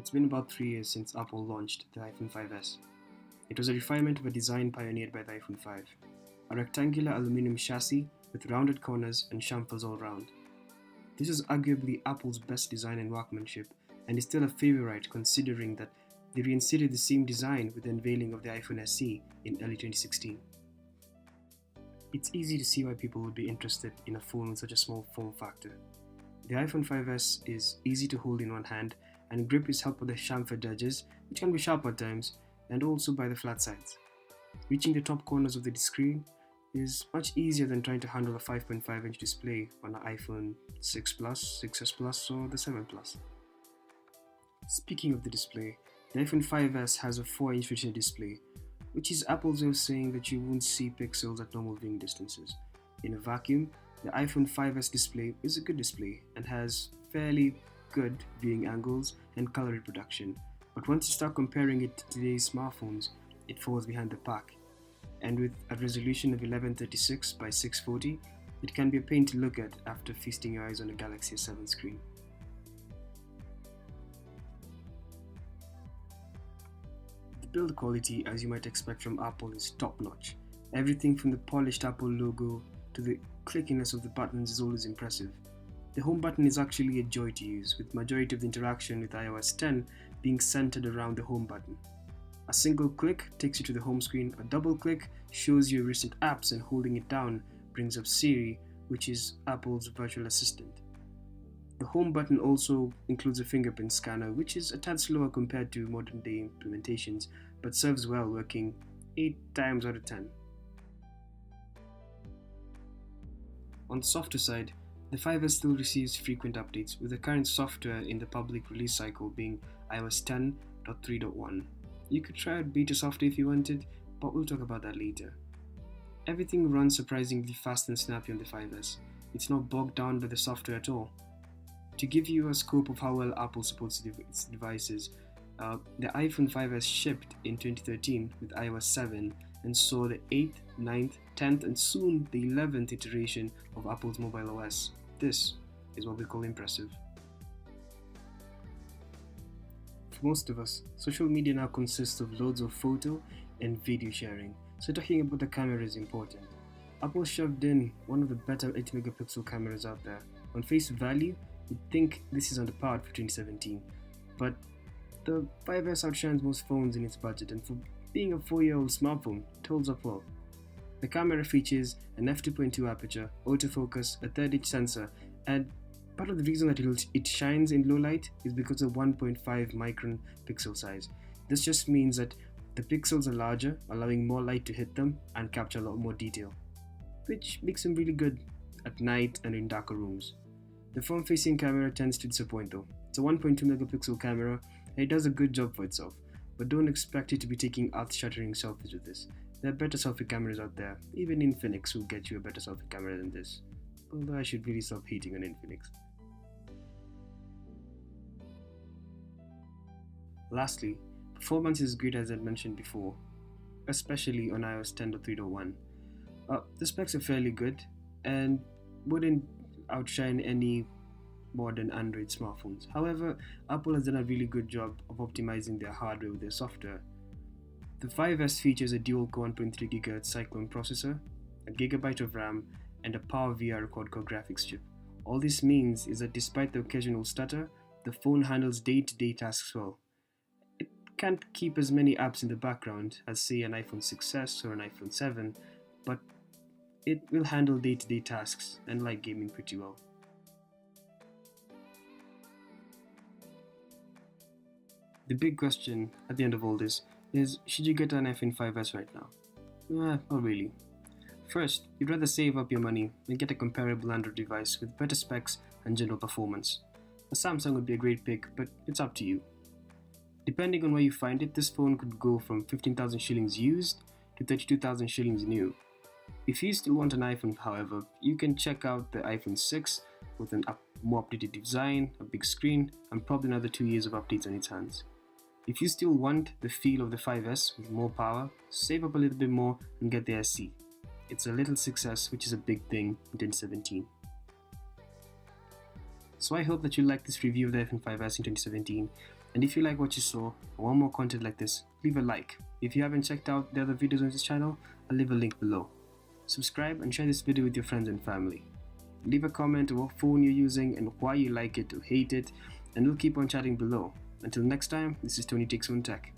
It's been about 3 years since Apple launched the iPhone 5S. It was a refinement of a design pioneered by the iPhone 5, a rectangular aluminum chassis with rounded corners and chamfers all round. This is arguably Apple's best design and workmanship, and is still a favorite considering that they reinstated the same design with the unveiling of the iPhone SE in early 2016. It's easy to see why people would be interested in a phone with such a small form factor. The iPhone 5S is easy to hold in one hand, and grip is helped by the chamfered edges, which can be sharp at times, and also by the flat sides. Reaching the top corners of the screen is much easier than trying to handle a 5.5-inch display on an iPhone 6 Plus, 6S Plus, or the 7 Plus. Speaking of the display, the iPhone 5S has a 4-inch Retina display, which is Apple's way of saying that you won't see pixels at normal viewing distances. In a vacuum, the iPhone 5S display is a good display and has fairly good viewing angles and color reproduction, but once you start comparing it to today's smartphones, it falls behind the pack. And with a resolution of 1136 by 640, it can be a pain to look at after feasting your eyes on a Galaxy S7 screen. The build quality, as you might expect from Apple, is top-notch. Everything from the polished Apple logo to the clickiness of the buttons is always impressive. The home button is actually a joy to use, with majority of the interaction with iOS 10 being centered around the home button. A single click takes you to the home screen, a double click shows you recent apps, and holding it down brings up Siri, which is Apple's virtual assistant. The home button also includes a fingerprint scanner, which is a tad slower compared to modern day implementations, but serves well, working 8 times out of 10. On the software side, the 5S still receives frequent updates, with the current software in the public release cycle being iOS 10.3.1. You could try out beta software if you wanted, but we'll talk about that later. Everything runs surprisingly fast and snappy on the 5S. It's not bogged down by the software at all. To give you a scope of how well Apple supports its devices, the iPhone 5S shipped in 2013 with iOS 7 and saw the 8th, 9th, 10th, and soon the 11th iteration of Apple's mobile OS. This is what we call impressive. For most of us, social media now consists of loads of photo and video sharing, so talking about the camera is important. Apple shoved in one of the better 8-megapixel cameras out there. On face value, you'd think this is underpowered for 2017, but the 5S outshines most phones in its budget, and for being a 4-year-old smartphone, it holds up well. The camera features an f2.2 aperture, autofocus, a 3rd-inch sensor, and part of the reason that it shines in low light is because of 1.5 micron pixel size. This just means that the pixels are larger, allowing more light to hit them and capture a lot more detail, which makes them really good at night and in darker rooms. The front-facing camera tends to disappoint though. It's a 1.2 megapixel camera and it does a good job for itself, but don't expect it to be taking earth-shattering selfies with this. There are better selfie cameras out there. Even Infinix will get you a better selfie camera than this, although I should really stop hating on Infinix. Lastly, performance is good as I mentioned before, especially on iOS 10.3.1. The specs are fairly good and wouldn't outshine any modern Android smartphones. However, Apple has done a really good job of optimizing their hardware with their software. The 5S features a dual-core 1.3 GHz Cyclone processor, a gigabyte of RAM, and a PowerVR quad-core graphics chip. All this means is that despite the occasional stutter, the phone handles day-to-day tasks well. It can't keep as many apps in the background as say an iPhone 6S or an iPhone 7, but it will handle day-to-day tasks and light gaming pretty well. The big question at the end of all this is, should you get an iPhone 5S right now? Not really. First, you'd rather save up your money and get a comparable Android device with better specs and general performance. A Samsung would be a great pick, but it's up to you. Depending on where you find it, this phone could go from 15,000 shillings used to 32,000 shillings new. If you still want an iPhone, however, you can check out the iPhone 6 with a more updated design, a big screen, and probably another 2 years of updates on its hands. If you still want the feel of the 5S with more power, save up a little bit more and get the SE. It's a little success, which is a big thing in 2017. So I hope that you like this review of the iPhone 5S in 2017, And if you like what you saw and want more content like this, leave a like. If you haven't checked out the other videos on this channel, I'll leave a link below. Subscribe and share this video with your friends and family. Leave a comment on what phone you're using and why you like it or hate it, and we'll keep on chatting below. Until next time, this is Tony Takes One Tech.